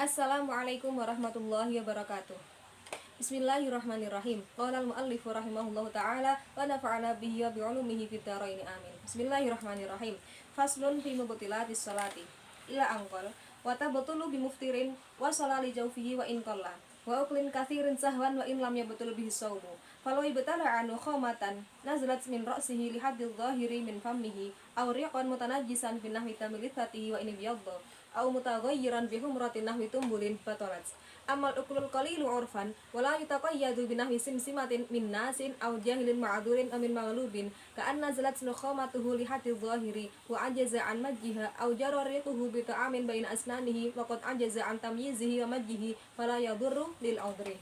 Assalamualaikum warahmatullahi wabarakatuh. Bismillahirrahmanirrahim. Qala al-muallif rahimahullahu taala wa nafa'ana bihi wa bi'ulumihi fid dharain amin. Bismillahirrahmanirrahim. Faslun fi mubtilatis salati. Ila angqal wa tabtulu bi muftirin wa salali jawfihi wa in qalla. Wa uklin kathirin sahwan wa in lam yabtul bihi sawmu. Falau ibtala anu khamatan nazalat min ra'sihi li haddil dhahiri min fammihi aw riqan mutanajjisan bi nahwi tamilithatihi wa in biyadda aw mutaghayyiran bi humratin nahwi tumbulin batalat. Amal uklul qalilu urfan wala yutaqayyadu bi nahwi simsimatin min nasin aw jahilin ma'durin amin maghlubin ka an nazalat nukhamatuhu li haddil dhahiri wa ajaza an majjiha aw jararituhu bi ta'amin baina asnanihi wa qad ajaza an tamyizihi wa majjihi fala yadurru lil udhri.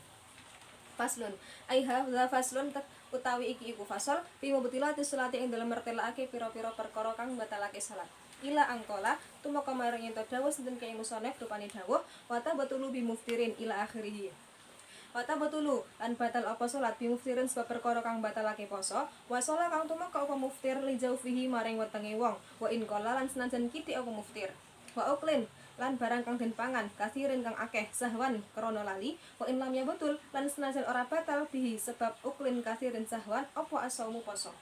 Faslun ai hadza faslun utawi iki iku fasal fi mubtilati salati ing dalem mertelaake pira-pira perkara kang batalake salat. Ila angkola tumeka maring ento dawuh sinten kaya musonef rupane dawuh wa tabtulu bi muftirin ila akhirih. Wa tabtulu lan batal apa salat bi muftirin sebab perkara kang batalake poso wa sala kang tumeka apa muftir li jaufihi maring wetenge wong wa in qala lan senajan kiti apa muftir wa uklin lan barang kang den pangan kathirin kang akeh sahwan krana lali wa in lam betul lan senajan ora batal bihi sebab uklin kathirin sahwan apa asaumu poso.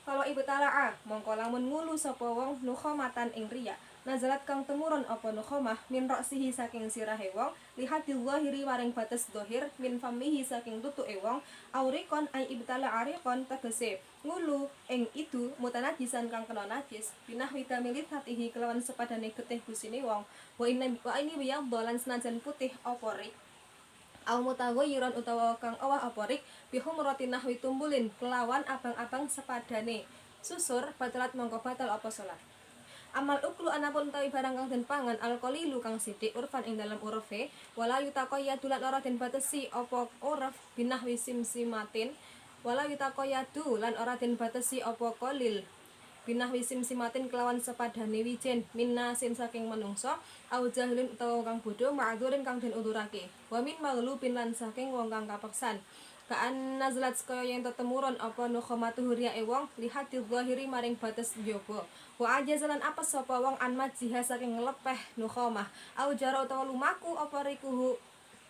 Kalau ibu tala'a mongko lamun ngulu sapa wong nukhamatan ing riya nazalat kang temurun apa nukhamah min ra'sihi saking sirahe wong lihadil zahiri maring batas zahir min famihi saking tutuke wong aurikon ay ibtala'a riqon tegese ngulu ing itu mutanajisan kang kena najis binahwi tamilith hatihi kelawan sepadane getih busine wong wa ini biyang dolan senajan putih apa rik aw mutaghayyiran utawa kang awah apa rik bihumratin nahwi tumbulin kelawan abang-abang sepadane susur batalat mongko batal apa salat. Amal uklu anapun tawi barang kang den pangan alqalilu kang sithik urfan ing dalam urfe wala yutaqayyadu lan ora den batesi apa urf binahwi simsimatin wala yutaqayyadu lan ora den batesi apa qalil binahwi simsimatin kelawan sepadane wijen minnasin saking manungsa au jahilin utawa kang bodho ma'dzurin kang den udurake wa min maghlubin lan saking wong kang kapeksan kaan nazlat kaya yen tetemurun apa nukhamatu huriyae wong lihati zahiri maring batas njaba wa ajazalan apa sapa wong an majiha saking nglepeh nukhamah au jara utawa lumaku apa rikuhu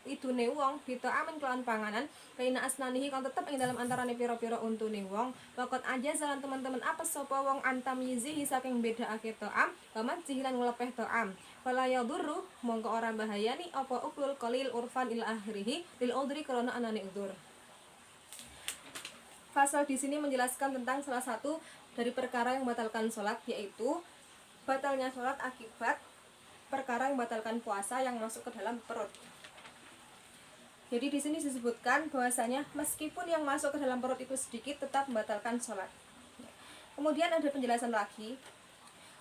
idune wong bito amin kelawan panganan kaina asnanihi kang tetep ing dalam antarane pira-pira untune wong wakot aja jalan teman-teman apa sapa wong antam yizihi saking bedaake to'am paman jihilan nglepeh to'am fala yadurru mongko ora bahayani apa uklul qalil urfan ila akhirih lil udri krana anane udzur. Pasal di sini menjelaskan tentang salah satu dari perkara yang membatalkan sholat, yaitu batalnya sholat akibat perkara yang membatalkan puasa yang masuk ke dalam perut. Jadi di sini disebutkan bahwasanya meskipun yang masuk ke dalam perut itu sedikit tetap membatalkan sholat. Kemudian ada penjelasan lagi,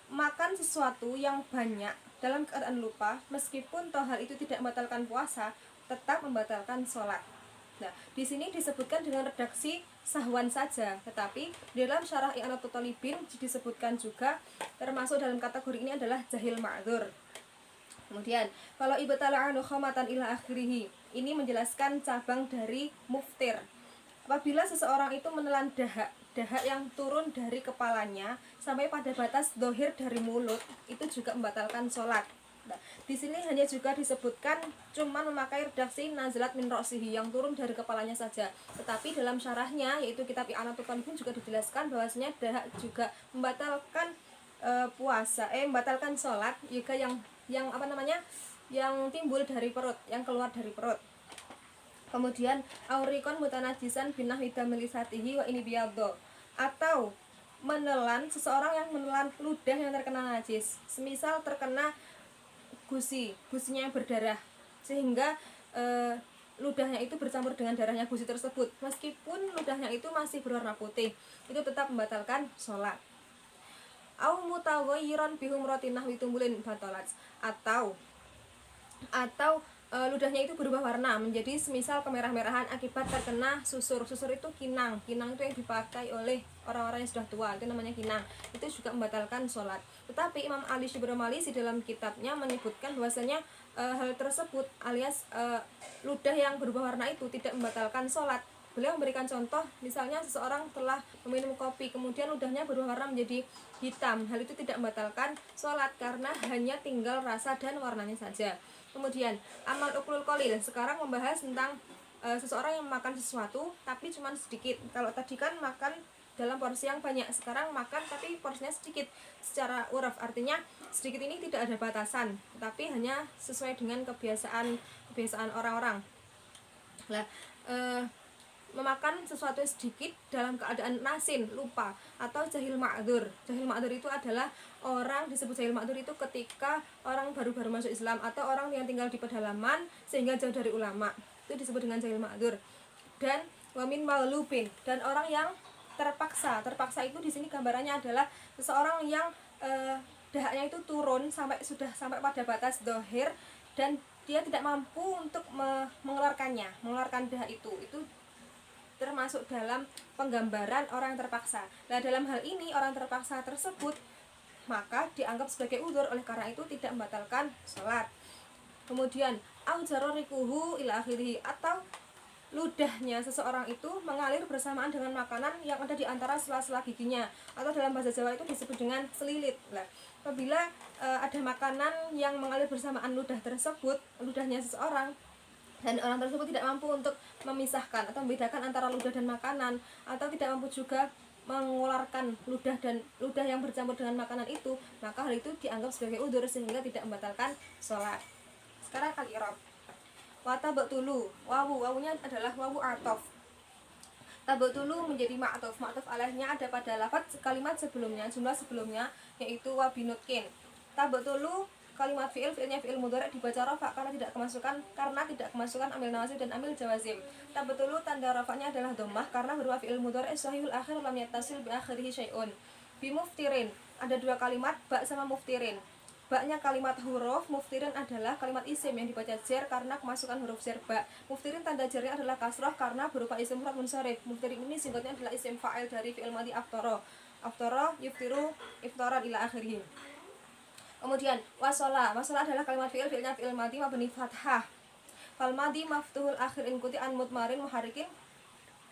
makan sesuatu yang banyak dalam keadaan lupa meskipun toh hal itu tidak membatalkan puasa tetap membatalkan sholat. Nah, di sini disebutkan dengan redaksi sahwan saja, tetapi di dalam syarah I'anatul Talibin disebutkan juga termasuk dalam kategori ini adalah jahil ma'dzur. Kemudian, kalau ibtala'a nukhamatan ila akhirih, ini menjelaskan cabang dari muftir. Apabila seseorang itu menelan dahak yang turun dari kepalanya sampai pada batas dohir dari mulut, itu juga membatalkan sholat. Nah, di sini hanya juga disebutkan cuma memakai redaksi nazalat min ra'sihi yang turun dari kepalanya saja. Tetapi dalam syarahnya yaitu kitab I'anatul Talibin juga dijelaskan bahwasanya dahak juga membatalkan membatalkan sholat juga yang yang timbul dari perut, yang keluar dari perut. Kemudian aurikon mutanajisan binahwi damilisatihi wa ini biyaddo, atau menelan seseorang yang menelan ludah yang terkena najis, semisal terkena gusinya yang berdarah sehingga ludahnya itu bercampur dengan darahnya gusi tersebut, meskipun ludahnya itu masih berwarna putih, itu tetap membatalkan sholat. Au mutaghayyiran bihumratin nahwi tumbulin batalat, atau ludahnya itu berubah warna menjadi semisal kemerah-merahan akibat terkena susur. Susur itu kinang itu yang dipakai oleh orang-orang yang sudah tua, itu namanya kinang. Itu juga membatalkan sholat. Tetapi Imam Ali Shibr Malisi dalam kitabnya menyebutkan bahwasanya hal tersebut alias ludah yang berubah warna itu tidak membatalkan sholat. Beliau memberikan contoh, misalnya seseorang telah meminum kopi, kemudian ludahnya berubah warna menjadi hitam. Hal itu tidak membatalkan sholat karena hanya tinggal rasa dan warnanya saja. Kemudian amal uklul qalil, sekarang membahas tentang seseorang yang makan sesuatu tapi cuma sedikit. Kalau tadi kan makan dalam porsi yang banyak, sekarang makan tapi porsinya sedikit. Secara uraf artinya sedikit ini tidak ada batasan, tapi hanya sesuai dengan kebiasaan orang-orang. Nah, memakan sesuatu yang sedikit dalam keadaan nasin, lupa, atau jahil ma'dzur. Jahil ma'dzur itu adalah orang, disebut jahil ma'dzur itu ketika orang baru-baru masuk Islam atau orang yang tinggal di pedalaman sehingga jauh dari ulama. Itu disebut dengan jahil ma'dzur. Dan wamin maghlubin, dan orang yang terpaksa. Terpaksa itu di sini gambarannya adalah seseorang yang dahaknya itu turun sudah sampai pada batas dohir dan dia tidak mampu untuk mengeluarkan dahak itu termasuk dalam penggambaran orang yang terpaksa. Nah, dalam hal ini orang terpaksa tersebut maka dianggap sebagai udzur, oleh karena itu tidak membatalkan sholat. Kemudian aujarorikuhu ila akhirih, atau ludahnya seseorang itu mengalir bersamaan dengan makanan yang ada di antara sela-sela giginya, atau dalam bahasa Jawa itu disebut dengan selilit. Nah, apabila ada makanan yang mengalir bersamaan ludahnya seseorang, dan orang tersebut tidak mampu untuk memisahkan atau membedakan antara ludah dan makanan, atau tidak mampu juga mengeluarkan ludah yang bercampur dengan makanan itu, maka hal itu dianggap sebagai udzur sehingga tidak membatalkan sholat. Sekarang al-i'rab. Wa tabatulu, wawunya adalah wawu atof. Tabatulu menjadi ma'tof. Ma'tof alainya ada pada lafaz kalimat sebelumnya, jumlah sebelumnya, yaitu wabinutkin. Tabatulu kalimat fi'ilnya fi'il mudhari dibaca rafa karena tidak kemasukan amil nawasib dan amil jawazim. Tabatulu tanda rafanya adalah dhammah karena berupa fi'il mudhari sahihul akhir lam yattasil bi akhirih syai'un. Bi muftirin ada dua kalimat, ba sama muftirin. Ba-nya kalimat huruf, muftirin adalah kalimat isim yang dibaca jar karena kemasukan huruf jar ba. Muftirin tanda jarnya adalah kasrah karena berupa isim mufrad munsharif. Muftirin ini singkatnya adalah isim fa'il dari fi'il madhi aftara. Aftara yuftiru iftaran ila akhirih. Kemudian wasola adalah kalimat fi'ilnya fi'il madhi mabni fathah. Fal madhi maftuhul akhir in kuti an mutmarin muharikin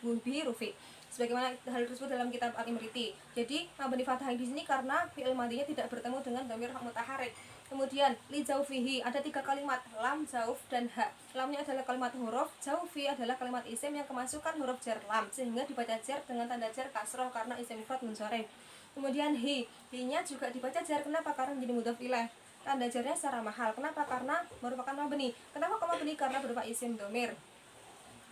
bihi rufi. Sebagaimana hal tersebut dalam kitab Al-Imriti. Jadi mabni fathah di sini karena fi'il madhinya tidak bertemu dengan dhamir mutaharrik. Kemudian li jaufihi ada tiga kalimat, lam, jauf, dan ha. Lamnya adalah kalimat huruf, jaufi adalah kalimat isim yang kemasukan huruf jar lam sehingga dibaca jar dengan tanda jar kasroh karena isim mufrad munsharif. Kemudian hi-nya juga dibaca jar. Kenapa? Karena menjadi mudhaf ilaih. Tanda jarnya secara mahal. Kenapa? Karena merupakan mabni. Kenapa kok mabni? Karena berupa isim dhamir.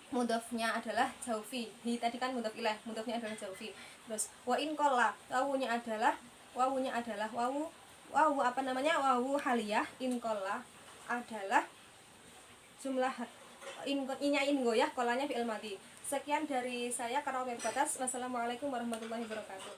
Mudhafnya adalah jaufi. Hi tadi kan mudhaf ilaih, mudhafnya adalah jaufi. Terus wa in qalla, wawunya adalah wawu haliyah. In qalla adalah jumlah innya goyah, kolanya fi'il madhi. Sekian dari saya karena waktu terbatas. Wassalamualaikum warahmatullahi wabarakatuh.